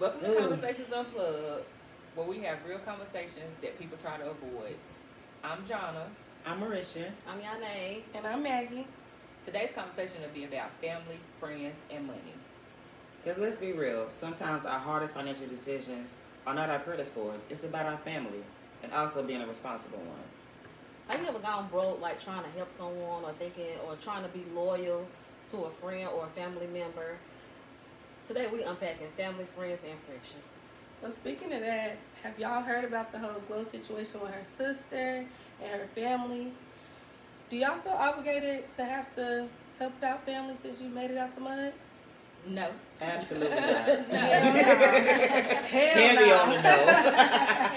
Welcome to Conversations Unplugged, where we have real conversations that people try to avoid. I'm Jonna. I'm Marisha. I'm Yane. And I'm Maggie. Today's conversation will be about family, friends, and money. Because let's be real, sometimes our hardest financial decisions are not our credit scores. It's about our family and also being a responsible one. Have you ever gone broke, like trying to help someone or trying to be loyal to a friend or a family member? Today we unpacking family, friends, and friction. Well, speaking of that, have y'all heard about the whole Glow situation with her sister and her family? Do y'all feel obligated to have to help out family since you made it out the mud? No. Absolutely not. Hell no. Hell Heavy no. on the no.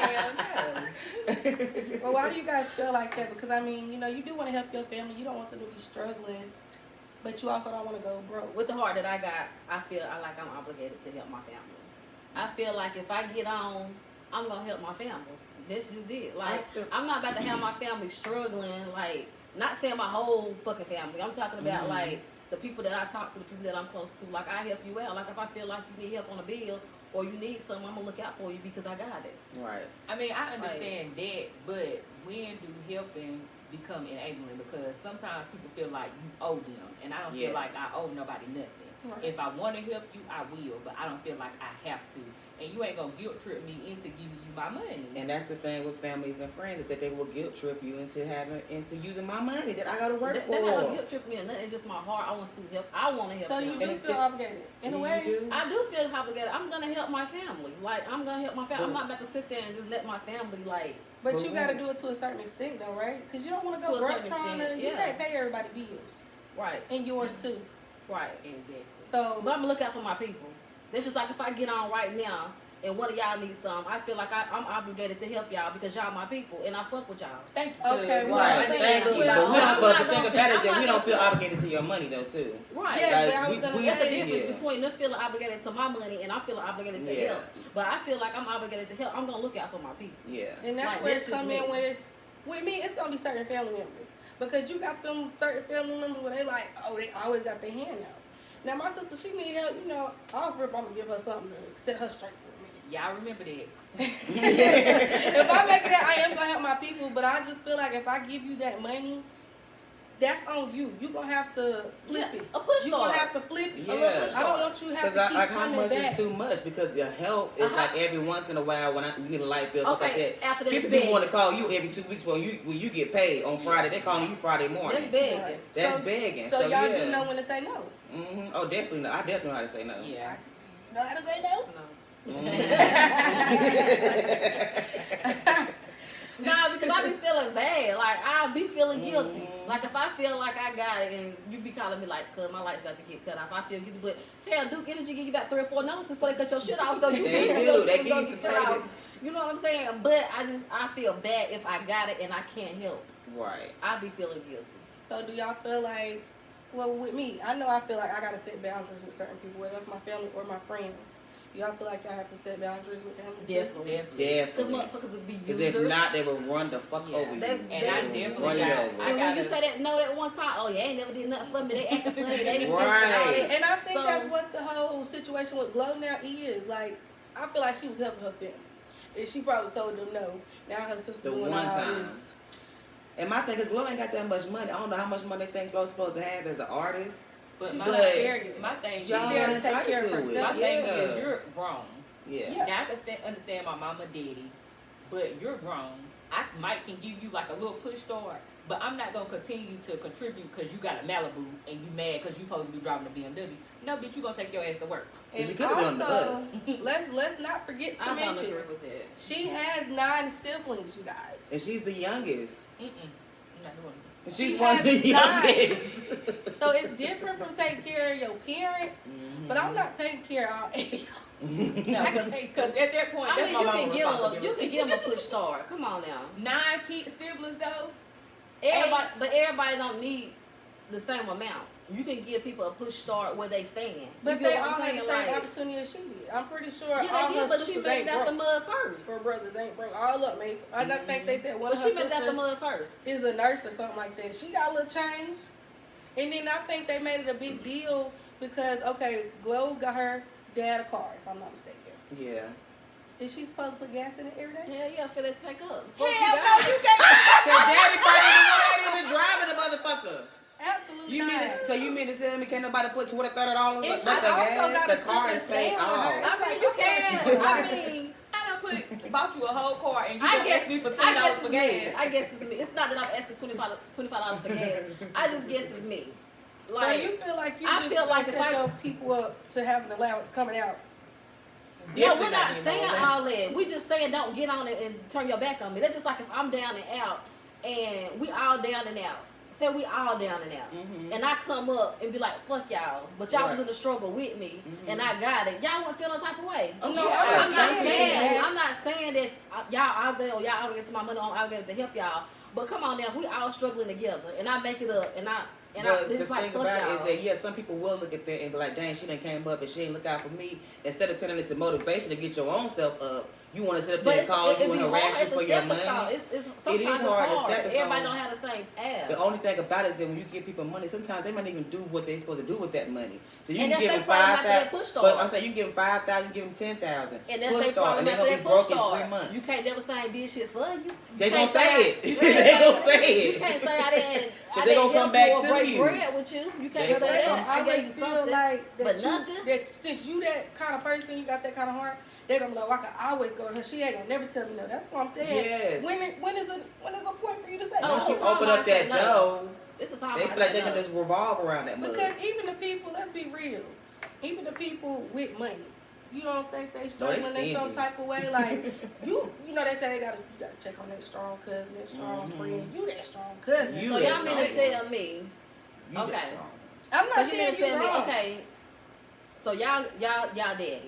Hell no. Well, why do you guys feel like that? Because, I mean, you do want to help your family. You don't want them to be struggling, but you also don't want to go broke. With the heart that I got, I feel like I'm obligated to help my family. I feel like if I get on, I'm going to help my family. That's just it. Like, I'm not about to have my family struggling. Like, not saying my whole fucking family. I'm talking about, like, the people that I talk to, the people that I'm close to. Like, I help you out. Like, if I feel like you need help on a bill or you need something, I'm going to look out for you because I got it. Right. I mean, I understand that, but when do helping become enabling? Because sometimes people feel like you owe them, and I don't feel like I owe nobody nothing. Right. If I want to help you, I will, but I don't feel like I have to. And you ain't gonna guilt trip me into giving you my money. And that's the thing with families and friends is that they will guilt trip you into using my money that I gotta work for. They're not going to guilt trip me or nothing. It's just my heart. I want to help. I want to help So them. you do feel obligated. In a way, I do feel obligated. I'm going to help my family. Like, I'm going to help my family. I'm not about to sit there and just let my family, like... but you got to do it to a certain extent, though, right? Because you don't want to go To a broke certain trying extent, to... You yeah. can't pay everybody bills. Right. And yours, too. Right. Exactly. So... But I'm going to look out for my people. It's just like if I get on right now and one of y'all needs some, I feel like I'm obligated to help y'all because y'all my people and I fuck with y'all. Thank you. Okay, well, Right, I'm thank you. saying, well, But the thing about it is that we don't feel obligated to your money though too. Right. Yeah, Like, but I was going to That's the say... difference between them feeling obligated to my money and I'm feeling obligated to help. But I feel like I'm obligated to help. I'm going to look out for my people. Yeah. And that's Like, where that's it's just come in me. when it's... With me, it's going to be certain family members. Because you got them certain family members where they like, oh, they always got their hand out. Now, my sister, she need help, off rip, I'm going to give her something to set her straight for a minute. Y'all remember that. If I make it out, I am going to help my people, but I just feel like if I give you that money, that's on you. You're going to have to flip it. A push You're going to card. have to flip it. Yeah. I don't want you to have Because to keep like how coming much back. is too much? Because the help is like every once in a while when you need a light bill, stuff like Okay, that. after that's People big. want to call you every 2 weeks when you get paid on Friday. They calling you Friday morning. That's big. Right. That's So- begging. So y'all yeah. do know when to say no. Oh, definitely. I definitely know how to say no. Yeah. You know how to say no? No. Mhm. Nah, because I be feeling bad. Like, I be feeling guilty. Like, if I feel like I got it and you be calling me like, cuz my lights got to get cut off, I feel guilty. But, hell, Duke Energy give you about 3 or 4 notices before they cut your shit off. So you They need do. your They shit give to you get some cut credits. off. You know what I'm saying? But I feel bad if I got it and I can't help. Right. I be feeling guilty. So do y'all feel like, well, with me, I know I feel like I got to set boundaries with certain people, whether it's my family or my friends. Do y'all feel like y'all have to set boundaries with family too? Definitely. Because Definitely. motherfuckers would be Because users. if not, they will run the fuck Yeah. over you. They- And I They definitely run you got, over. And I when gotta, you say that no that one time, oh, yeah, ain't never did nothing for me. They acting funny. They didn't Right. And I think So- that's what the whole situation with Glow now is. Like, I feel like she was helping her family. And she probably told them no. Now her sister The doing one all time. this. And my thing is, Glow ain't got that much money. I don't know how much money they think Glow's supposed to have as an artist. but She's my, not there yet. my thing is, She's there to take care of entitled to it. my herself. thing Yeah. is, you're grown. Yeah. Yeah. Now I can understand my mama, daddy, but you're grown. I might can give you like a little push start, but I'm not gonna continue to contribute because you got a Malibu and you mad because you supposed to be driving a BMW. No, bitch, you gonna take your ass to work. you And could've been on the also, bus. let's not forget to I don't mention, agree with that. she has 9 siblings, you guys. And she's the youngest. I'm not doing it. She's She one of has the youngest. So it's different from taking care of your parents, but I'm not taking care of all 8 of y'all. No, because at that point, I that's mean, my you mama's can give them responsibility. a push start. Come on now. 9 kid siblings though. But everybody don't need the same amount. You can give people a push start where they stand. But You they get what all I'm had the saying? same Like, opportunity as she did. I'm pretty sure yeah, all they her did, but she sisters made ain't out the broke. mud first. Her brothers ain't broke. All up, Mason. I don't think they said one But of her she made out the sisters mud first. is a nurse or something like that. She got a little change. And then I think they made it a big deal because, okay, Glow got her dad a car, if I'm not mistaken. Yeah. Is she supposed to put gas in it every day? Hell yeah, for that take up. Hell no, you can't. Cause daddy probably the one ain't even driving the motherfucker. Absolutely You not. mean so you mean to tell me can't nobody put $20, $30 It like should the also gas? got The a car is simple paid stand off. with her. I mean, you can. I mean, I bought you a whole car and you I gonna guess ask me for I $20 guess for it's gas. me. I guess it's me. It's not that I'm asking $25 for gas. I just guess it's me. Like, so you feel like you I just feel like if set I- your people up to have an allowance coming out? no, we're Definitely not getting saying all all that. We just saying don't get on it and turn your back on me. That's just like if I'm down and out and we all down and out. Say we all down and out. Mhm. And I come up and be like, fuck y'all. But y'all was Right. in the struggle with me Mhm. and I got it. Y'all wouldn't feel no type of way. No, Yeah, I'm not saying I'm not saying that y'all obligated or y'all obligated to my money or I'm obligated to help y'all. But come on now, we all struggling together and I make it up and But it's the like thing fuck about it y'all. is that, yeah, some people will look at that and be like, dang, she done came up and she ain't look out for me. Instead of turning it to motivation to get your own self up, you want to sit up there and call you and harass you for your money. Sometimes it's hard, it's hard. stepping Everybody stone. don't have the same path. The only thing about it is that when you give people money, sometimes they might not even do what they're supposed to do with that money. So you And can that's give their them problem after that 5,000. push But start. I'm saying you give them 5,000, you give them 10,000. And that's Push their start, problem and they're after gonna that be push broke in 3 start. months. You can't never say I did shit for you. They You gonna can't say it. you They can't gonna say it. You can't say I didn't. Cause I they didn't gonna help come back you or to break you. bread with you. You can't They say gonna that. I I gave always you feel something. like that but you, nothing. that since you that kind of person, you got that kind of heart, they're gonna be like, well, I can always go to her. She ain't gonna never tell me no. That's what I'm saying. Yes. When is a point for you to say Oh, Once no? you time open I up said that no. door, It's the time they I feel like said they can no. just revolve around that mug. Because even the people, let's be real, even the people with money, you don't think they struggling in some stingy. type of way? Like you know, they say you gotta check on that strong cousin, that strong Mhm. friend. You that strong cousin. You So that y'all mean to strong. tell me? You Okay. that strong. I'm So not you saying mean to you tell me? wrong. Okay. So y'all daddy.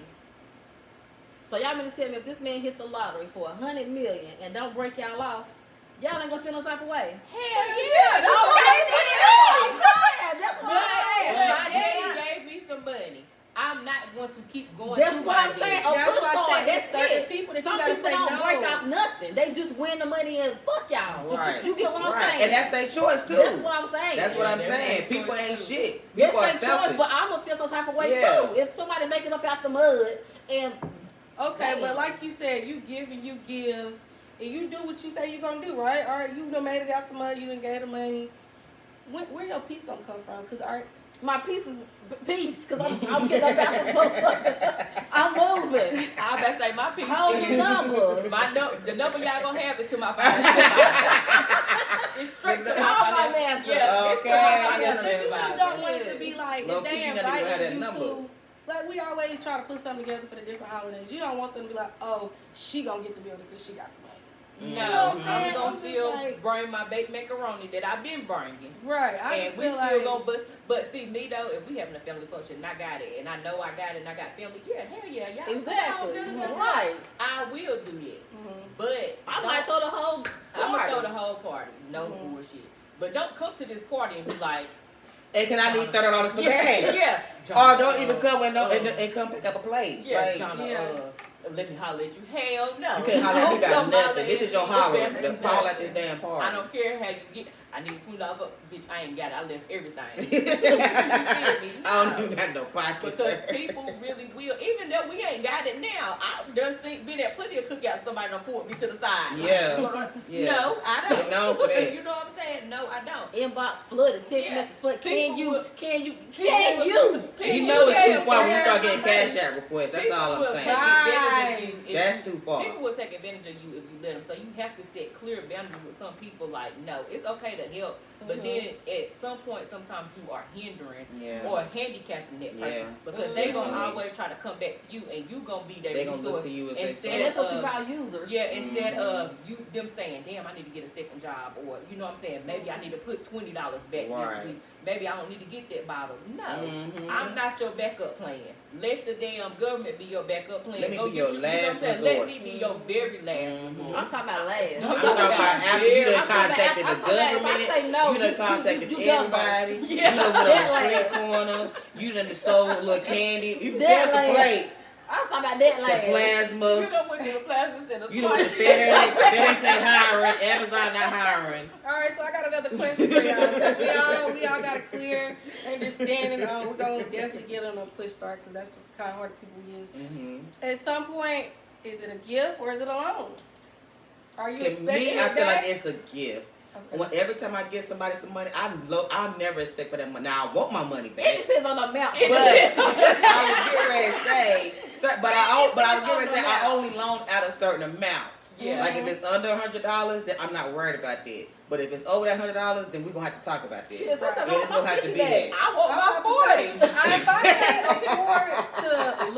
So y'all mean to tell me if this man hit the lottery for $100 million and don't break y'all off, y'all ain't gonna feel no type of way? Hell Yeah, that's what Okay, I'm then, saying. that's what But I'm saying. if my But daddy yeah. gave me some money, I'm not going to keep going. That's to what my I'm saying. daddy. A That's push why I start, said that's it's certain it. people that you Some gotta people say don't no. break off nothing. They just win the money and fuck y'all. Right. You get what I'm Right. saying? And that's their choice too. That's what I'm saying. That's what I'm Yeah, saying. that's People their ain't choice, shit. That's People are their choice, selfish. but I'm gonna feel some type of way Yeah. too. If somebody making up out the mud and Okay, Damn. but like you said, you give and you give, and you do what you say you're gonna do, right? All right, you done made it out the mud, you done gave the money. Where your peace gonna come from? Cause all right, my piece is peace, cause I'm getting up out this motherfucker. I'm moving. I was about to say my piece Hold your is number. the number y'all gonna have is to my financial. It's straight to Call my my financial. manager. Yeah, it's to Okay. my Yeah, financial cause you just advisor. don't want it to be like Low if they key, you gotta have invited that you number. to. Like we always try to put something together for the different holidays. You don't want them to be like, oh, she gonna get the building because she got the money. No, You know what I'm I'm saying? gonna I'm just still like- bring my baked macaroni that I've been bringing. Right. I And just we feel still like gonna but see me though, if we having a family function and I got it and I know I got it and I got family, yeah, hell yeah, y'all Exactly. Right. I will do that. Mhm. But I might throw the whole I'm gonna throw party. the whole party. No Mhm. bullshit. But don't come to this party and be like, And can I need $30 for gas? yeah. Or don't even come with no and come pick up a plate. Yeah, Like, Jonna, Yeah. let me holler at you. Hell no. you can't holler at me Don't about come holler nothing. This at is your me. holler. Exactly. The fall at this damn party. I don't care how you get. I need $20 up. Bitch, I ain't got it. I left everything. You feel me? I don't No. even got no pockets. Because sir. people really will, even though we ain't got it now. I done been at plenty of cookouts. Somebody done pulled me to the side. Yeah. Yeah. No, I don't. They known for that. You know what I'm saying? No, I don't. Inbox flooded, text Yeah. messages flooded. Can People you? will- Can you? people Can will- you? people You will know it's take too far when you advantage start of getting you. cash out requests. That's People all I'm will saying. take advantage of you if That's you- too far. People will take advantage of you if you let them. So you have to set clear boundaries with some people. Like, no, it's okay to help, but Mhm. then at some point, sometimes you are hindering Yeah. or handicapping that person Yeah. because they gonna Mhm. always try to come back to you, and you gonna be their They gonna look resource. to you as instead And that's what you of- call users. Yeah, instead Mhm. of them saying, "Damn, I need to get a second job," or you know what I'm saying, maybe I need to put $20 back Right. this week. Maybe I don't need to get that bottle. No, Mhm. I'm not your backup plan. Let the damn government be your backup plan. Let me Go be get your you know what I'm last saying? resort. Let me be your very last Mhm. resort. I'm talking about last. I'm I'm talking about after you done I'm talking about contacted I'm the talking about if I government, say no, you done contacted you done for. everybody, Yeah. you done went on That the street last. corner, you done sold a little candy, you can That sell some last. plates I'm talking about that Some plasma. You know what the plasma center. You know what the FedEx ain't hiring. Amazon not hiring. All right, so I got another question for y'all. Since we all got a clear understanding, we're gonna definitely get on a push start because that's just the kind of heart people use. Mm-hmm. At some point, is it a gift or is it a loan? Are you To expecting me, it I feel back? like it's a gift. Okay. Every time I give somebody some money, I never expect for that money. Now I want my money back. It depends on the amount. But I was getting ready to say, but I was getting ready to say I only loan out a certain amount. Yeah. Like if it's under $100, then I'm not worried about that. But if it's over that $100, then we're gonna have to talk about that. Shit, And sometimes it's gonna have to be that. I want I'm my about to say, 40. if I can't afford to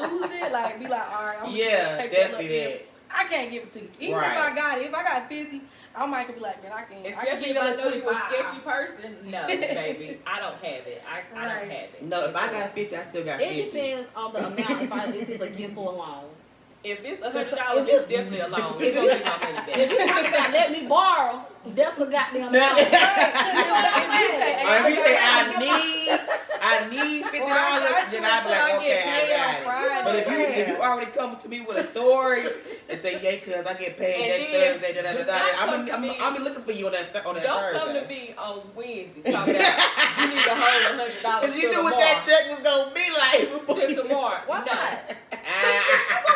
lose it, like be like, all right, I'm Yeah, gonna take definitely that. that. I can't give it to you. Even Right. if I got it, if I got 50, I might be like, man, I can Especially give if you I a know you a 25. sketchy person. No, baby. I don't have it. I don't Right. have it. No, if I got 50, I still got 50. It depends on the amount. If it's a gift or a loan. If it's $100, If it's definitely a loan. You're going to get my money If back. you talking about let me borrow, that's a goddamn amount. Or if you say Right. I need $50, Or I got you then I'd be until I like, get okay, paid on I got it. Friday. But if you already come to me with a story and say, yeah, cuz I get paid And next then Thursday, do not come to me. I'm be looking for you on that Don't Thursday. come to me on Wednesday talking about you need to hold $100 Because you till knew what tomorrow. that check was going to be like before Till you- tomorrow. Why No. not? I'm going to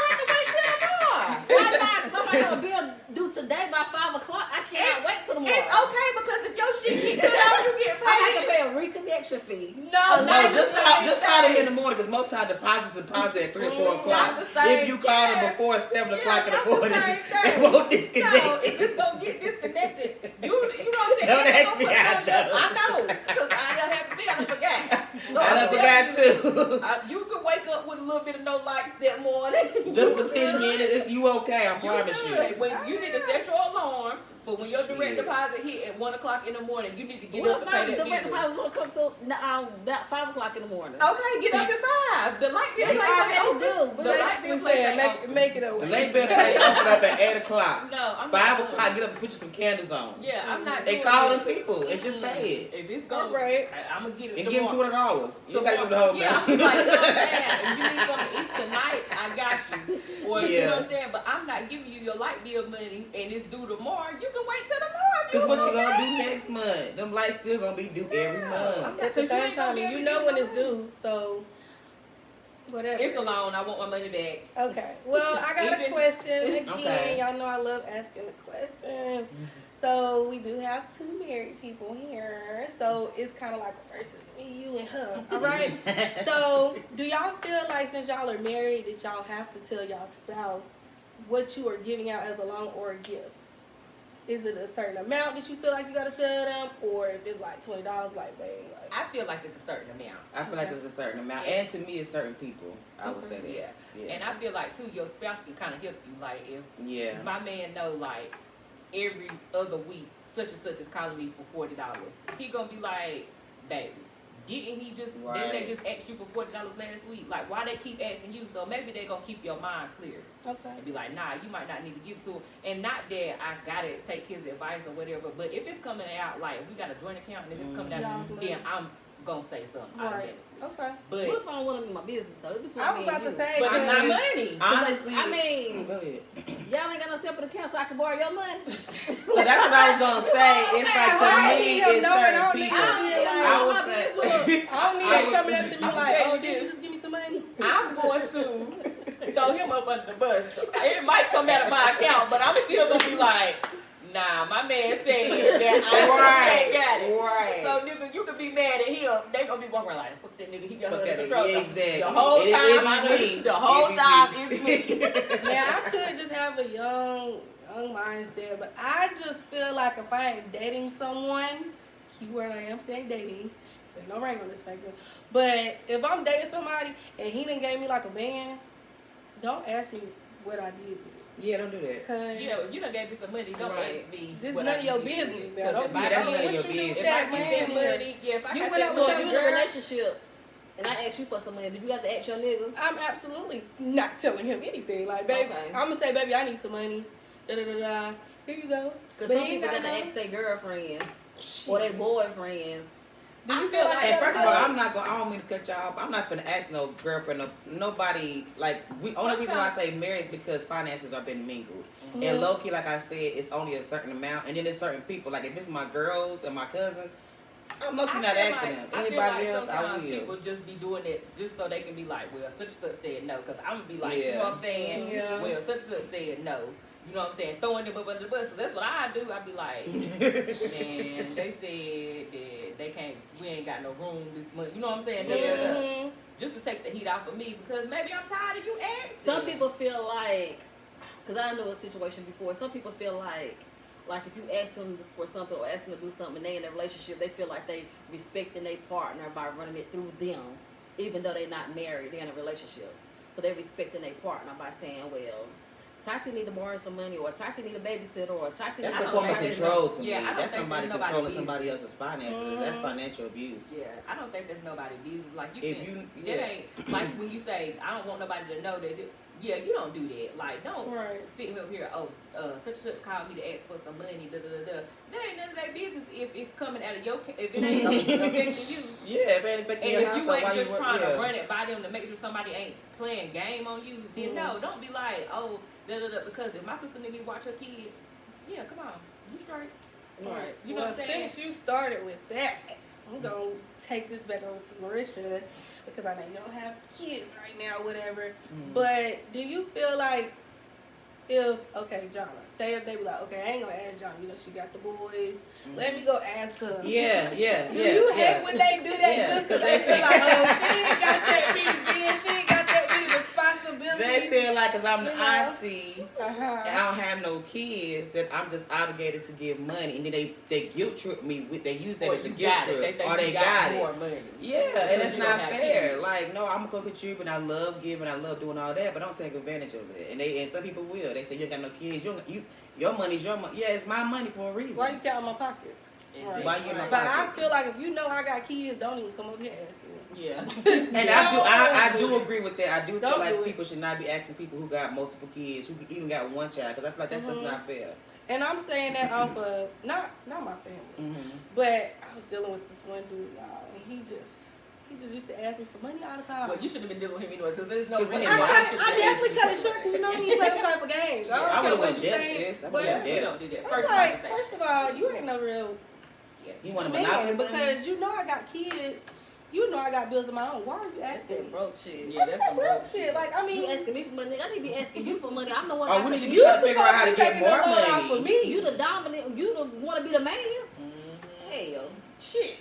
have to wait till tomorrow. Why not? Because I have a bill due today by 5 o'clock. I cannot wait till tomorrow. It's okay because if your shit get cut out, you get I have to paid. pay a reconnection fee. No, No, not just the call them same in the morning because most times deposits at 3 or 4 o'clock. Not the same. If you call them Yeah. before 7 o'clock in not the morning, same they thing. won't No, disconnect. if it's gonna get disconnected, you don't take Don't it. ask me, I know. I know, because I done have to be, I done forgot. So I done I'm forgot telling too. you could wake up with a little bit of no lights that morning. Just You for 10 good. minutes, you okay, I You promise you. good. When you need to set your alarm for when your direct Shit. deposit hit at 1 o'clock in the morning, you need to get Well, up and my pay that direct bill. deposit will come to about 5 o'clock in the morning. Okay, get up at 5. The light bill It's play already open. due, but The let's- light bill We play said open. make it a The way. late bill place open up at 8 o'clock. No, I'm 5 not doing o'clock, it. get up and put you some candles on. Yeah, I'm not They doing call it. them people and just pay it. If it's going, Alright. I'm gonna get it And give them tomorrow. $200. You gotta give them the whole Yeah, I'm amount. like, oh, man, if you need something to eat tonight, I got you. Or you Yeah. know what I'm saying? But I'm not giving you your light bill money and it's due tomorrow. You can wait till tomorrow if you Because what you want gonna that. do next month? Them lights still gonna be due every month. At the same time, and you know when it's due, so whatever. It's a loan. I want my money back. Okay. Well, I got a Even- question again. Okay. Y'all know I love asking the questions. So we do have 2 married people here. So it's kind of like versus me, you, and her. All right. So do y'all feel like since y'all are married that y'all have to tell y'all spouse what you are giving out as a loan or a gift? Is it a certain amount that you feel like you gotta tell them, or if it's like $20, like babe, like I feel like it's a certain amount. I feel like it's a certain amount. And to me, it's certain people. I would say that. Yeah. Yeah. And I feel like too, your spouse can kind of help you. Like if Yeah. my man know like every other week such and such is calling me for $40, he gonna be like, baby, didn't he just didn't they Right. just ask you for $40 last week? Like why they keep asking you? So maybe they gonna keep your mind clear okay. and be like, nah, you might not need to give it to him. And not that I gotta take his advice or whatever, but if it's coming out like if we got a joint account and if it's coming out, Y'all's money. then I'm gonna say something. Right. automatically. Okay. But What if I don't want them in my business though? It's between I was me about and to you. say, but it's my because- money. Honestly, I mean, go ahead. y'all ain't got no separate account, so I can borrow your money. So that's what I was gonna say. It's like I to don't me, need him it's knowing, I certain don't need people. him being like, I would say. I don't need him coming up to me like, tell oh, you did you this. just give me some money? I'm going to throw him up under the bus. It might come out of my account, but I'm still gonna be like, nah, my man said that I got it. Right. So nigga, you can be mad at him. They gonna be walking like, fuck that nigga, he got Fuck her that under nigga. control. Exactly. The whole It time, be me. the whole It be time me. it's me. Yeah, I could just have a young mindset, but I just feel like if I am dating someone, keyword I am saying dating, say no ring on this finger, but if I'm dating somebody and he done gave me like a band, don't ask me what I did with it. Yeah, don't do that. Cause You done gave me some money. Don't Right. ask me. this is what none I of your did with business it. now. 'Cause Don't if be I Yeah, that's did- none of what your you do business. with If I that get that money. money, yeah, if I You got went that out So with if money, you your in a girl? relationship and I ask you for some money, do you have to ask your nigga? I'm absolutely not telling him anything. Like, baby, Okay. I'm gonna say, baby, I need some money. Da da da da. Here you go. Because But some he people not got to know. ask their girlfriends Shit. or their boyfriends Do you feel like And that? first of all, I don't mean to cut y'all, but I'm not gonna ask no girlfriend, nobody, only reason why I say marriage is because finances are being mingled. Mm-hmm. And low key, like I said, it's only a certain amount. And then there's certain people, like if it's my girls and my cousins, I'm low key not asking them. Anybody else, I will. People just be doing it just so they can be like, well, such and such said no. Because I'm going to be like, you know what I'm saying? Yeah. Well, such and such said no. You know what I'm saying? Throwing them up under the bus. Because that's what I do. I be like, man, they said that they can't, we ain't got no room this month. You know what I'm saying? Mm-hmm. Just to take the heat off of me. Because maybe I'm tired of you asking. Some people feel like, because I know a situation before, some people feel like if you ask them for something or ask them to do something and they in a relationship, they feel like they respecting their partner by running it through them, even though they're not married, they're in a relationship. So they're respecting their partner by saying, well, Tati need to borrow some money, or Tati need a babysitter, or Tati need That's a form of control to me. Yeah, I don't that's think somebody there's controlling nobody somebody else's finances. Mm-hmm. That's financial abuse. Yeah, I don't think there's nobody business. Like If that ain't like when you say I don't want nobody to know that. Yeah, you don't do that. Like, don't sit up here. Oh, such and such called me to ask for some money. Da da da da. That ain't none of their business. If it's coming out of your, if it ain't affecting you. Yeah, if it ain't affecting your house, if you ain't just trying to yeah. run it by them to make sure somebody ain't playing game on you, then no, don't be like, oh, da da da. Because if my sister need me to watch her kids, yeah, come on, you straight. Right. You know what I'm saying? Since you started with that, I'm going to take this back over to Marisha because I know you don't have kids right now, whatever. Mm-hmm. But do you feel like Jonna, say if they be like, okay, I ain't going to ask Jonna, you know, she got the boys. Mm-hmm. Let me go ask her. Yeah. Do you hate when they do that just because they feel like, oh, she ain't got that many kids, she ain't got that many responsibilities? They feel like because I'm the auntie and Uh-huh. I don't have no kids that I'm just obligated to give money, and then they guilt trip me with, they use that Or as a you guilt got it. trip, They think or they you got more it. money. Yeah, and Because that's you don't not have fair. kids. Like, no, I'm gonna contribute, and I love giving, I love doing all that, but don't take advantage of it. And some people will. They say you ain't got no kids. Your money's your money. Yeah, it's my money for a reason. Why you count my pockets? Right. Why you in my But I pockets? feel like if you know I got kids, don't even come up here asking me. Yeah. And I do agree with that. I do Don't feel like do it. people should not be asking people who got multiple kids, who even got one child, because I feel like that's just not fair. And I'm saying that off of not my family, Mm-hmm. but I was dealing with this one dude, y'all, and he just used to ask me for money all the time. Well, you should have been dealing with him anyway, because there's no Cause we reason had why money. you should I definitely cut it short because you know me, you play them type of games. I don't I care would've what went you deaf, think. sis. I But would've We Yeah. don't do that. I'm First like, conversation. first of all, you ain't no real You want a man monopoly because you know I got kids. You know I got bills of my own. Why are you That's asking that me? broke shit. Yeah, That's that's that some broke broke shit. Like, I You mean, asking me for money, I need to be asking you for money. I'm the one Oh, got we the need to be you trying to figure out how to supposed get be taking more the load off money. of me. You the dominant, you the want to be the man. Mm-hmm. Hell. Shit,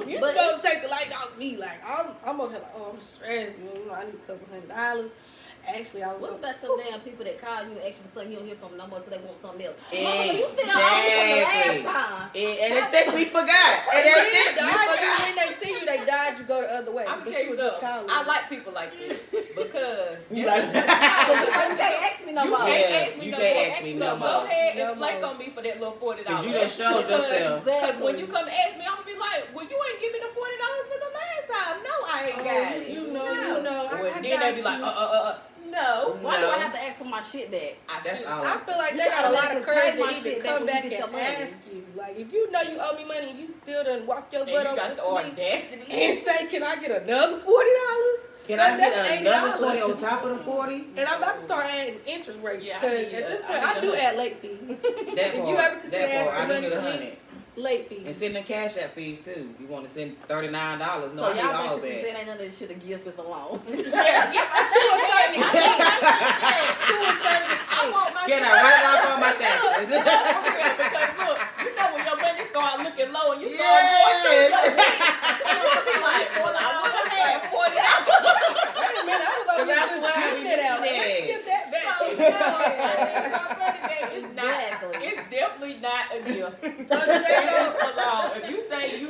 you But supposed to take the light off me. Like, I'm over here like, oh, I'm stressed. You know, I need a couple $100. Actually, I was What about them damn people that call you and ask you for something you don't hear from them no more till they want something else? Exactly. You still on me from the last time. And they think we forgot. And they think we forgot. when they see you, they died. You go the other way. I'm But gonna tell you you were just something. calling. I like people like this because You like You can't ask me no you more. can't Yeah, ask me you no can't more. ask me So no go more. ahead No and flake more. on me for that little $40. Because you done showed yourself. Because when you come ask me, I'm gonna be like, well, you ain't give me the $40 for the last time. No, I ain't got it. You know. Well, I then got they be like, you. no. Why do No. I have to ask for my shit back? That's all I I'm feel like You they should got a lot of automatically courage pay to my even shit back come when you back get your and money. ask you. Like, if you know you owe me money and you still done walk your And butt you over got the to me audacity. and say, can I get another $40? Can Like, I get that's another $80. 40 on top of the 40? And I'm about to start adding interest rates Yeah, I because need at this a- point, I I need do a- add late fees. That If part, you ever consider that part, asking I money need from me, 100. late fees. And send them cash app fees too. You want to send $39? No, So I need y'all all basically that. saying ain't none of this shit a gift, it's a loan. To a certain extent. To a certain I extent. want my Can I write it off on my taxes? because look, you know when your money start looking low and you start Yes. going through you'll be like, well, I would have had $40. Wait a minute, I was over Cause here that's just why I giving be it out. Like, doing let's that. get that back. It's definitely not a gift. So do they go? If you say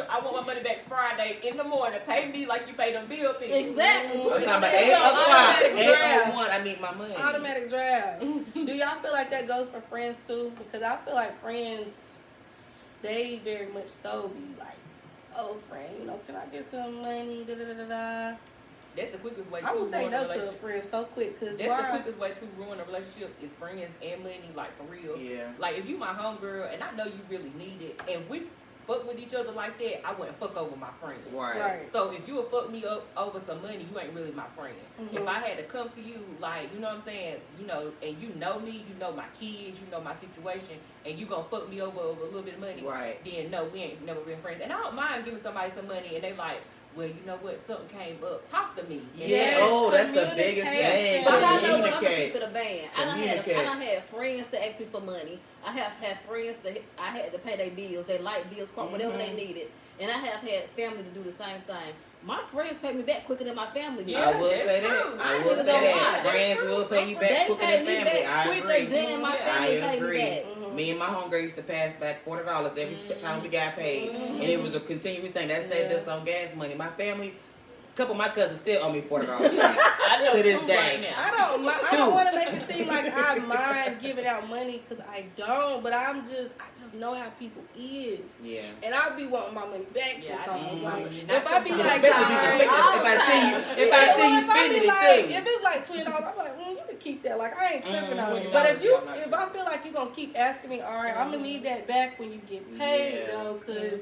I want my money back Friday in the morning, pay me like you pay them bill people. Exactly. I'm talking about They 8 go o'clock, automatic draft. 8:01, I need my money. Automatic draft. Do y'all feel like that goes for friends too? Because I feel like friends, they very much so be like, oh friend, you know, can I get some money? Da da da da da. That's the quickest way to I would say ruin a no to a relationship. friend so quick because That's the quickest way to ruin a relationship is friends and money, like for real. Yeah. Like if you my homegirl and I know you really need it, and we fuck with each other like that, I wouldn't fuck over my friend. Right. So if you would fuck me up over some money, you ain't really my friend. Mm-hmm. If I had to come to you, like, you know what I'm saying, you know, and you know me, you know my kids, you know my situation, and you gonna fuck me over a little bit of money, then no, we ain't never been friends. And I don't mind giving somebody some money, and they like, well, you know what, something came up, talk to me. Yeah, that's the biggest thing. But y'all know what, I'm gonna keep it a band. I done had friends to ask me for money. I have had friends that I had to pay their bills, their light bills, whatever they needed. And I have had family to do the same thing. My friends pay me back quicker than my family do. I will say that. I will say that. Friends will pay you back quicker than family. I agree. Than my family I agree. pay me back. Me and my homegirl used to pass back $40 every time we got paid, and it was a continuing thing. That saved us on gas money. My family, a couple of my cousins still owe me $40 I know to this day. Right now. I don't want to make it seem like I mind giving out money because I don't, but I just know how people is. Yeah. And I be wanting my money back sometimes. Like If I be like, if I see you spending it too. If it's like $20, I'm like, you can keep that. Like I ain't tripping on it. But if I feel like you're gonna keep asking me, all right, I'm gonna need that back when you get paid, though, because.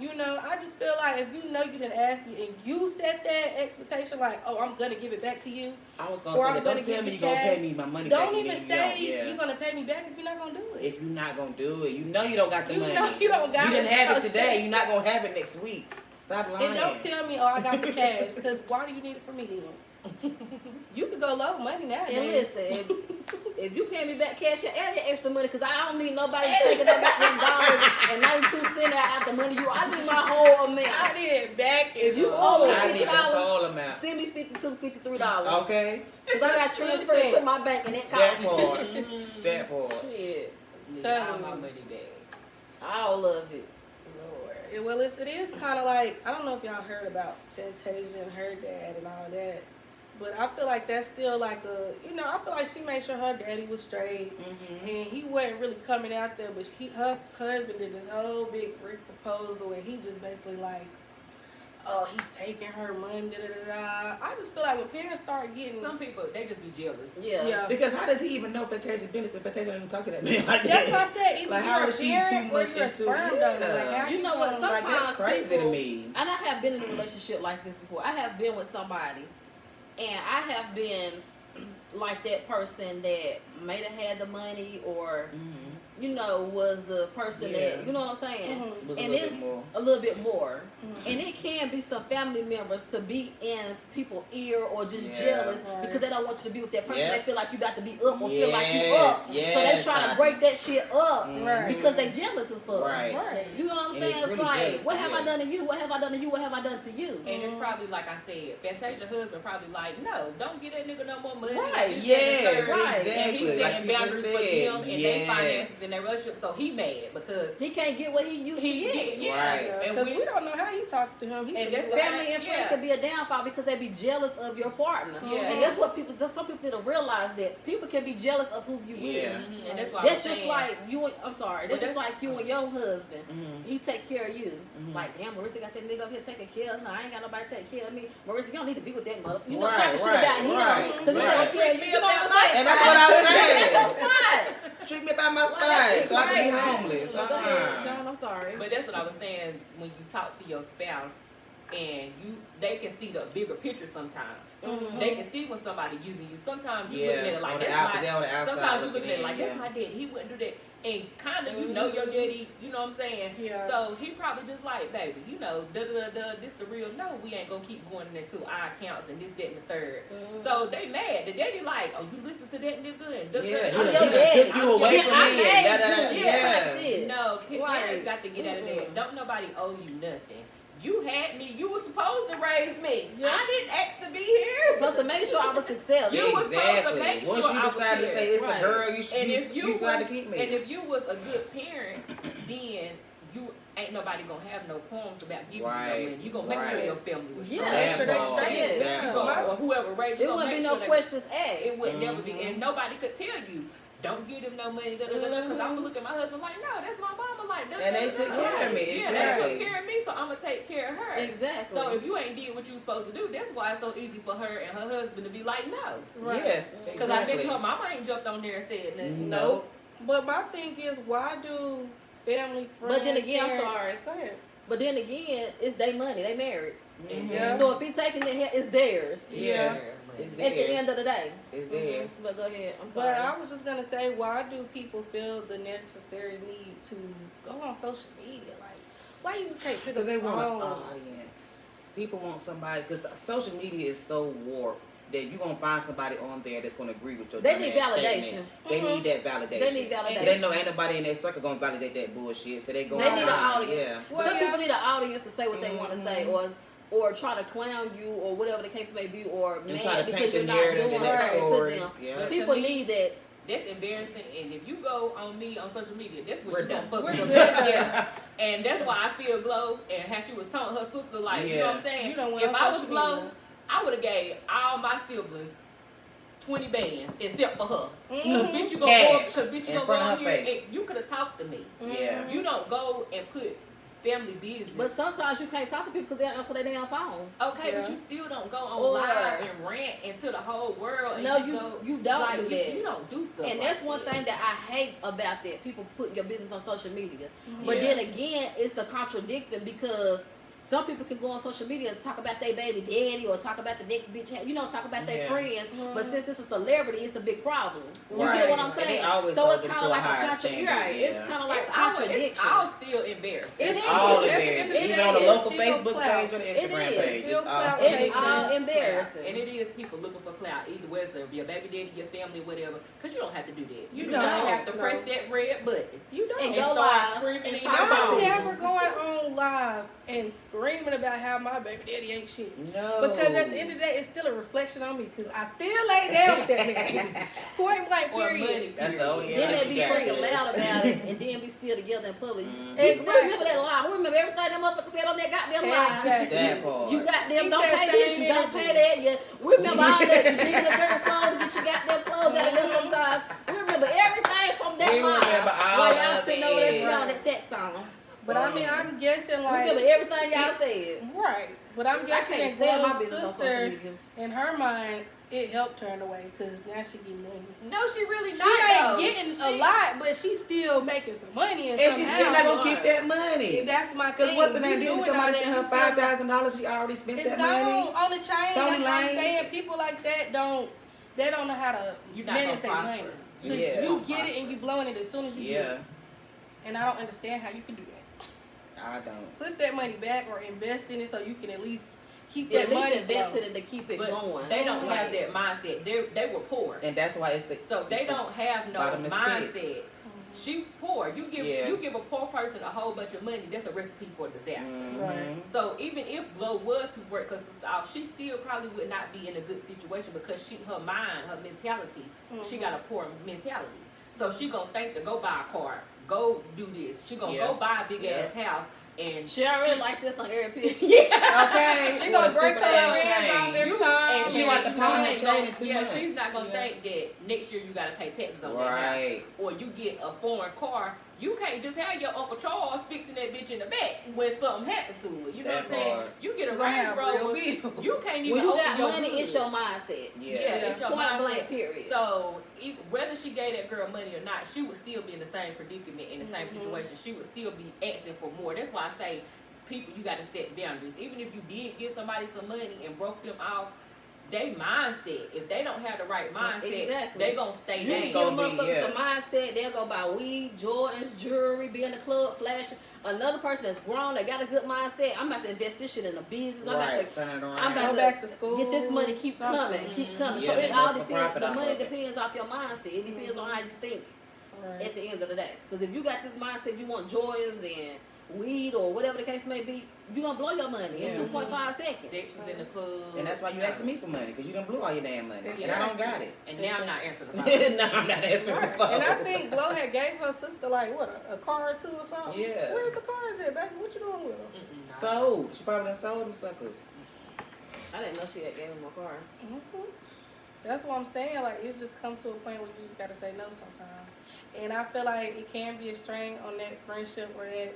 You know, I just feel like if you know you didn't ask me and you set that expectation like, oh, I'm going to give it back to you. I was going to say that. Don't tell me you're going to pay me my money back. Don't even say you're going to pay me back if you're not going to do it. If you're not going to do it. You know you don't got the money. You know you don't got it. You didn't have it today. You're not going to have it next week. Stop lying. And don't tell me, oh, I got the cash. Because why do you need it from me then? You could go low money now. And listen, if you pay me back cash, add that extra money because I don't need nobody taking up that $1.92 out the money you. I need my whole amount. I need it back. If you owe me $50, send me $52, $53. Okay. Because I got transferred to my bank and it cost me. That part. Shit. All my money back. All of it. Lord. Well, it is kind of like, I don't know if y'all heard about Fantasia and her dad and all that. But I feel like that's still like I feel like she made sure her daddy was straight. And he wasn't really coming out there, but her husband did this whole big proposal, and he just basically like, oh, he's taking her money, I just feel like when parents start getting... Some people, they just be jealous. Yeah. Because how does he even know Fantasia's business if Fantasia don't even talk to that man like that? That's what I said. Either like, you're a parent or you're a sperm donor. Like, you know what? Sometimes that's crazy people, to me. And I have been in a relationship like this before. I have been with somebody, and I have been like that person that may have had the money or, was the person that, you know what I'm saying? And it's a little bit more. And it can be some family members to be in people's ear or just jealous because they don't want you to be with that person. They feel like you got to be up or feel like you up. So they trying to break that shit up because they jealous as fuck. Right. You know what I'm saying? It's really like, jealous, what have I done to you? What have I done to you? What have I done to you? And it's probably like I said, Fantasia's husband probably like, no, don't get that nigga no more money. Right. Yes. Exactly. And he's setting like boundaries for them and their finances and their relationship. So he mad because he can't get what he used to get. Right. Because we don't know how he talked to him. And family and friends could be a downfall because they be jealous of your partner. And that's what some people didn't realize, that people can be jealous of who you with. And that's why that's just like you and that's just like you and your husband. He take care of you. Like, damn, Marissa got that nigga up here taking care of her. I ain't got nobody to take care of me. Marissa, you don't need to be with that mother. You know, talking shit about him because he take care of you. You know what I'm saying? And that's what I was saying. That's fine. Treat me by my style so I can be homeless. Go ahead, John, I'm sorry. But that's what I was saying, when you talk to your spouse and they can see the bigger picture sometimes. They can see when somebody using you. Sometimes you looking at it like that's sometimes you looking at it like that's my daddy. He wouldn't do that. And kind of you know your daddy, you know what I'm saying? Yeah. So he probably just like, baby, you know, this the real. No, we ain't gonna keep going into our accounts and this, that, and the third. So they mad. The daddy like, oh, you listen to that nigga and he took you away from me. No, parents got to get out of that. Don't nobody owe you nothing. You had me. You were supposed to raise me. I didn't ask to be here. Supposed to make sure I was successful. You was supposed to make Once sure you decide to say it's a girl, you decide to keep me. And if you was a good parent, then you ain't nobody gonna have no qualms about giving you no money. You gonna make sure your family was strong. Make sure they straight. Or whoever raised you. It wouldn't be no questions asked. It would never be, and nobody could tell you, don't give them no money, because I'm gonna look at my husband like, no, that's my mama. Like, and they took care of me. Yeah, they took care of me, so I'm gonna take care of her. Exactly. So if you ain't did what you was supposed to do, that's why it's so easy for her and her husband to be like, no. Right. Yeah. Because I bet her mama ain't jumped on there and said nothing. No. But my thing is, why do family, friends. But then again, parents. I'm sorry. Go ahead. But then again, it's their money. They married. Mm-hmm. Yeah. So if he taking it, it's theirs. Yeah. At It's the theirs. end of the day. It's theirs. But go ahead. I'm But sorry. I was just gonna say, why do people feel the necessary need to go on social media? Like, why you just can't pick up Because they the want an phone? audience. People want somebody, because social media is so warped that you're going to find somebody on there that's going to agree with your They need dumbass validation. statement. They need that validation. They need validation. They know ain't nobody in their circle going to validate that bullshit, so they go They need an online. audience. Yeah. Well, Some yeah. people need an audience to say what they want to say, or try to clown you, or whatever the case may be, or And mad try to because paint you're the not narrative doing in that something to story. them. Yeah. But People to me, need that. That's embarrassing, and if you go on me on social media, that's We're when you done. don't fuck We're with good. me. Yeah. And that's why I feel Glow and how she was telling her sister, like, you know what I'm saying? You don't want If on I was social Glow, media. I would have gave all my siblings 20 bands except for her. Mhm. Bitch, you Cash gonna in go front of on her here face. and you could have talked to me. Yeah. You don't go and put family business. But sometimes you can't talk to people because they don't answer their damn phone. Okay, Yeah. but you still don't go on Or- live and rant into the whole world. And No, go, you don't like, do that. You don't do stuff. And like that's one that. thing that I hate about that. People putting your business on social media. But Yeah. then again, it's a contradicting because some people can go on social media and talk about their baby daddy or talk about the next bitch, talk about their Yeah. friends. Mhm. But since it's a celebrity, it's a big problem. You Right. get what I'm And they saying? always So it's hold them kind to of a like a higher contradiction. standard, Right. It's yeah. kind of like It's a contradiction. It's all still embarrassing. It It's is. all It's- embarrassing. it's- Even on the it is local still Facebook clout. page or the It Instagram is. page. Still It's all clout It's chasing. all embarrassing. And it is people looking for clout, either whether it be your baby daddy, your family, whatever. Because you don't have to do that. You do don't. not have to No. press that red button. You don't. And And go start live screaming and in talk your about I'm phone. it. never going on live and screaming about how my baby daddy ain't shit. No. Because at the end of the day, it's still a reflection on me. Because I still lay down with that man. Point blank, Or period. money. That's the only Then answer they be you got. freaking loud about it and then be still together in public. Mhm. We Exactly. remember that lie. We remember everything that motherfucker said on that goddamn lie. Exactly. That part. You goddamn Keep don't that pay this, same you don't pay energy. that. We remember all that. You leaving the girl clothes, get your goddamn clothes out of there sometimes. We remember everything from that We lie. remember all While y'all of sitting over there it. smelling that text on them. But I mean, I'm guessing We like. remember everything y'all said. Right. But I'm I guessing can't that stand my Glow's business on social sister, media. in her mind, it helped her in a way. Because now she getting money. No, she really She not. ain't though. getting a lot, but she's still making some money. And And she's still not somehow. gonna keep that money. And that's my Because thing. what's the You name? doing Didn't somebody all send that, her you still- $5,000? She already spent It's that gone money. on the chain. Tony That's what I'm Lanez. saying. People like that don't know how to You're not manage their gonna money. prosper. 'Cause Yeah. you get it and you blowing it as soon as you get Yeah, it. And I don't understand how you can do that. I don't. Put that money back or invest in it so you can at least keep Yeah, that at least money invest flowing. in it to keep it But going. they don't have Like, that mindset. They were poor. And that's why it's a. So they it's a don't have no bottomless pit. mindset. She poor. You give a poor person a whole bunch of money. That's a recipe for disaster. Mhm. So even if Glow was to work, because she still probably would not be in a good situation because her mind, her mentality, she got a poor mentality. So she gonna think to go buy a car, go do this. She gonna go buy a big ass house, and she already like this on every picture. Okay. She What gonna a break her stupid ass hands off chain. every time. and She want to pawn that ain't chain gonna- in 2 yeah, months. she's not gonna Yeah. think that next year you gotta pay taxes on that house. Right. Or you get a foreign car, you can't just have your Uncle Charles fixing that bitch in the back when something happened to it. You know That what I'm saying? part. You get a You gonna Range have real Rover, bills. you can't even When you open got your money, hood. it's your mindset. Yeah. It's your Point mindset. blank, period. So whether she gave that girl money or not, she would still be in the same predicament, in the same situation. She would still be asking for more. That's why I say, people, you got to set boundaries. Even if you did give somebody some money and broke them off, they mindset. If they don't have the right mindset, Exactly. they gonna stay You just down. give gonna be, motherfuckers yeah. some mindset, they'll go buy weed, Jordans, jewelry, be in the club, flashing. Another person that's grown, they got a good mindset. I'm about to invest this shit in a business. I'm Right. about to Turn it around. I'm about Go back to school. get this money, keep something. coming, keep coming. Yeah, so it make all multiple depends. profit The off money of it. depends off your mindset. It depends on how you think Right. at the end of the day. Because if you got this mindset, you want Jordans and weed or whatever the case may be, you're gonna blow your money in Yeah. 2.5 seconds. Sections in the club. And that's why you asking me for money, because you done blew all your damn money. And I don't got it. And now I'm not answering the phone. No, I'm not answering Right. the phone. And I think Glow had gave her sister like what a car or two or something. Yeah. Where's the cars at, baby? What you doing with them? Mm-mm, Sold. She probably done sold them suckers. I didn't know she had gave him a car. That's what I'm saying. Like it's just come to a point where you just gotta say no sometimes. And I feel like it can be a strain on that friendship or that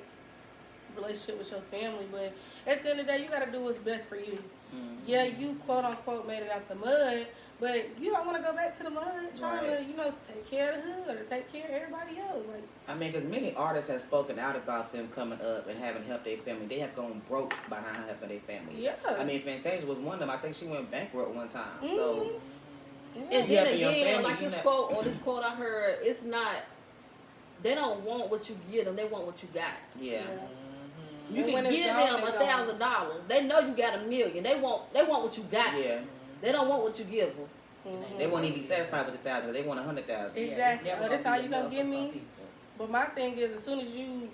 relationship with your family. But at the end of the day, you got to do what's best for you. Mm-hmm. Yeah, you quote unquote made it out the mud, but you don't want to go back to the mud trying to, take care of the hood or take care of everybody else. Like, I mean, because many artists have spoken out about them coming up and having helped their family. They have gone broke by not helping their family. yeah. I mean, Fantasia was one of them. I think she went bankrupt one time. Mm-hmm. So, And Yeah, then for your again, family, like you this know. quote or this quote I heard, it's not. They don't want what you give them. They want what you got. yeah. You And can when it's give gone, them it's gone. $1,000. They know you got $1 million. They want what you got. Yeah. They don't want what you give them. Mhm. They won't even be satisfied with the 1,000. They want 100,000. Exactly. never Oh, that's gonna how be you gonna enough give for me? some people. But my thing is, as soon as you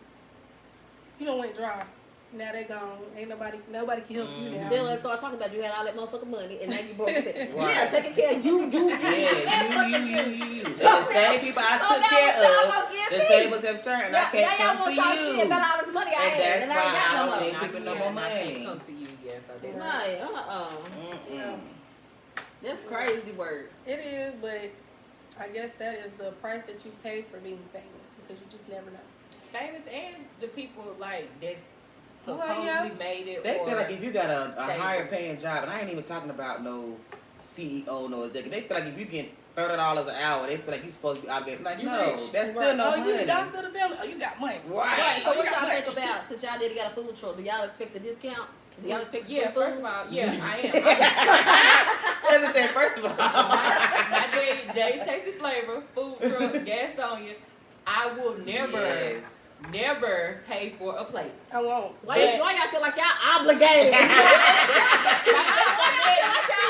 don't went dry, now they gone. Ain't nobody can help you now. Then when they start talking about you had all that motherfucking money and now you broke it. Right. Yeah, taking care of you. Yeah, you. And the same people I took care of, the tables have turned. I can't y'all come want to to talk you. shit about all this money I And had. that's And I why ain't got I no don't money. need people no Yeah, more and I can't money. come to you, yes, so that's Right, Mm-mm. That's crazy work. It is, but I guess that is the price that you pay for being famous because you just never know. famous and the people like that's Well, supposedly yeah. made it. They or feel like if you got a stable. higher paying job, and I ain't even talking about no CEO, no executive. They feel like if you get $30 an hour, they feel like you supposed to be obligated. Like, You no, rich. that's still Right. no Oh, you the money. doctor of the family? Oh, you got money. Right. Right, so Oh, what you got y'all money. think about, since y'all did got a food truck, do y'all expect a discount? Do y'all expect yeah, free first food? of all, yeah, I am. As I said, first of all, My daddy, Jay's Tasty Flavor, food truck, Gastonia. I will Yes. never pay for a plate. I won't. Why y'all feel like y'all obligated?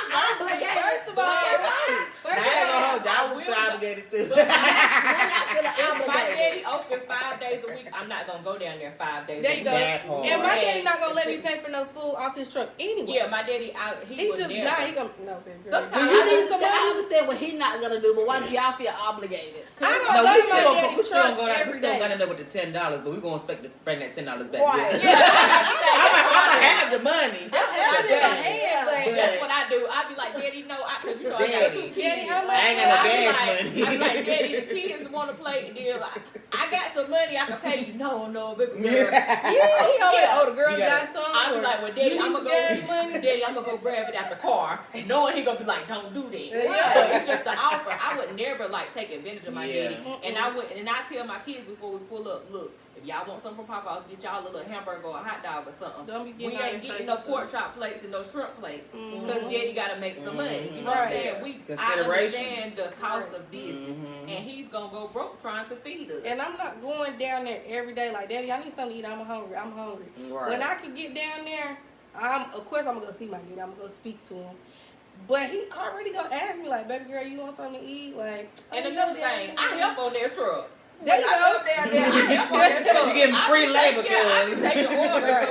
Obligated. First of all, I ain't gonna hold you. I would feel obligated too. Why y'all feel If my obligated? daddy open 5 days a week, I'm not gonna go down there 5 days There a you week. go. That part. And my daddy not gonna let me pay for no food off his truck anyway. Yeah, my daddy out. He was just never. not. He gonna no. Baby girl. Sometimes I Do you need some understand, I money? understand what he not gonna do, but why do y'all feel obligated? I don't No, go we to my still daddy's gonna truck go down. We every still day. gonna end up with the $10, but we gonna expect to bring that $10 back. Right. with us. Yeah, I'ma have the money. I have it in my hand, but That's what I do. I be like, Daddy, no, because you know I got Daddy. 2 kids. Daddy, how much? I ain't got no I be gas like, money. I be like, Daddy, the kids want to play, and then like, I got some money I can pay you. No, baby girl. yeah, he always Yeah. the girl You got gotta- some. I was or like, well, you Daddy, need I'm some gonna gas go. money. Daddy, I'm gonna go grab it out the car, knowing he gonna be like, don't do that. Yeah. But it's just an offer. I would never like take advantage of my Yeah. daddy, and I tell my kids before we pull up, look, if y'all want something from Papa's, get y'all a little hamburger or a hot dog or something. Don't be We getting all ain't that getting crazy no stuff. pork chop plates and no shrimp plates. Mhm. Because daddy gotta make some money. You know what I'm Right. saying? I Consideration. understand the cost Right. of business. Mhm. And he's gonna go broke trying to feed us. And I'm not going down there every day like, Daddy, I need something to eat. I'm hungry. Right. When I can get down there, of course I'm gonna go see my daddy. I'm gonna go speak to him. But he already gonna ask me like, baby girl, you want something to eat? Like, And oh, another yeah, thing, yeah. I help on their truck. There you When I go. go down there, I help on their truck. You getting I free be labor, taking- I be cuz. taking orders Right,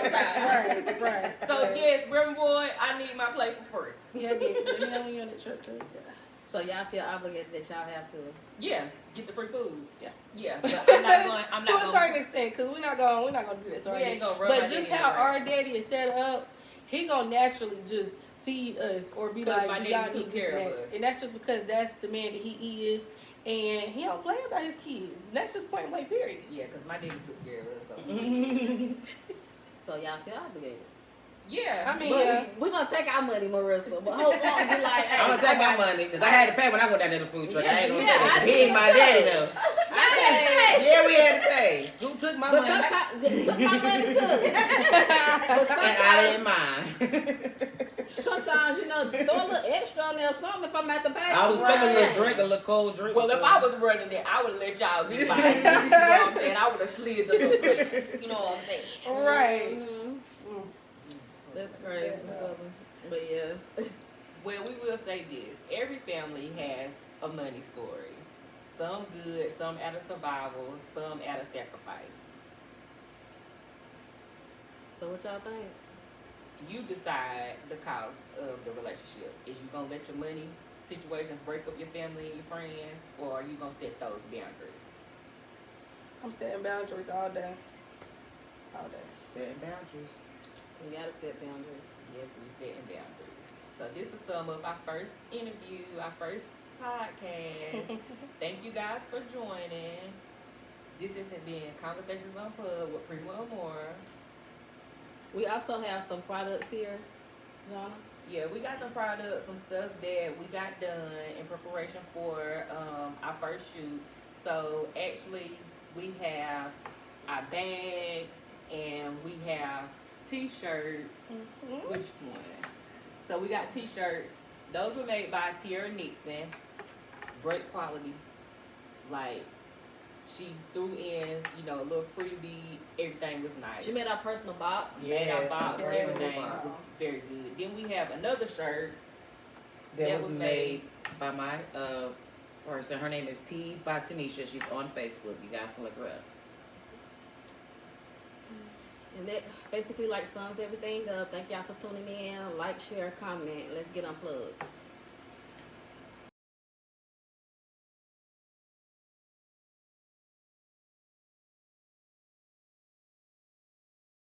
sometimes. right. So yes, Reverend Boy, I need my plate for free. Yeah, get it. Let me know when you're in the truck. So y'all feel obligated that y'all have to. Yeah, get the free food. Yeah. Yeah, but I'm not going. I'm To not a going. certain extent, because we're not gonna do that to our We ain't daddy. gonna rub But my just daddy how in the our daddy is set up, he gonna naturally just feed us or be 'Cause like, my "Do daddy y'all took need this care and of that." us. And that's just because that's the man that he is, and he don't play about his kids. That's just point blank period. Yeah, because my daddy took care of us. So. So y'all feel obligated. Yeah, I mean, But yeah. we're gonna take our money, Marissa. But hope won't be like, hey, I'm gonna take my money because I had to pay when I went down to the food truck. I ain't gonna Yeah, say that. I He ain't my did daddy too. though. I Yeah, we had to pay. Who took my But money? sometimes they took my money too. But And I sometimes, didn't mind. sometimes, you know, throw a little extra on there or something if I'm at the pay. I was expecting a Right. little drink, a little cold drink. well, if so- I was running it, I would let y'all be mine. You know what I'm saying? I would have slid the little plate. You know what I'm saying? Right. Mhm. Mm. That's crazy. But yeah. Well, we will say this. Every family has a money story. Some good, some out of survival, some out of sacrifice. So what y'all think? You decide the cost of the relationship. Is you going to let your money situations break up your family and your friends, or are you going to set those boundaries? I'm setting boundaries all day. All day. Setting boundaries. We gotta set boundaries. Yes, we setting boundaries. So this is some of our first interview, our first podcast. Thank you guys for joining. This has been Conversations on Pub with Prima Amor'e. We also have some products here, Jonna. Yeah, we got some products, some stuff that we got done in preparation for our first shoot. So actually, we have our bags and we have t-shirts. Mm-hmm. Which one? So we got t-shirts. Those were made by Tiara Nixon. Great quality. Like, she threw in, you know, a little freebie. Everything was nice. She made our personal box. Made our Yes, box. our Everything personal was box. very good. Then we have another shirt That was made by my person. Her name is T by Tanisha. She's on Facebook. You guys can look her up. And that basically like sums everything up. Thank y'all for tuning in. Like, share, comment. Let's get unplugged.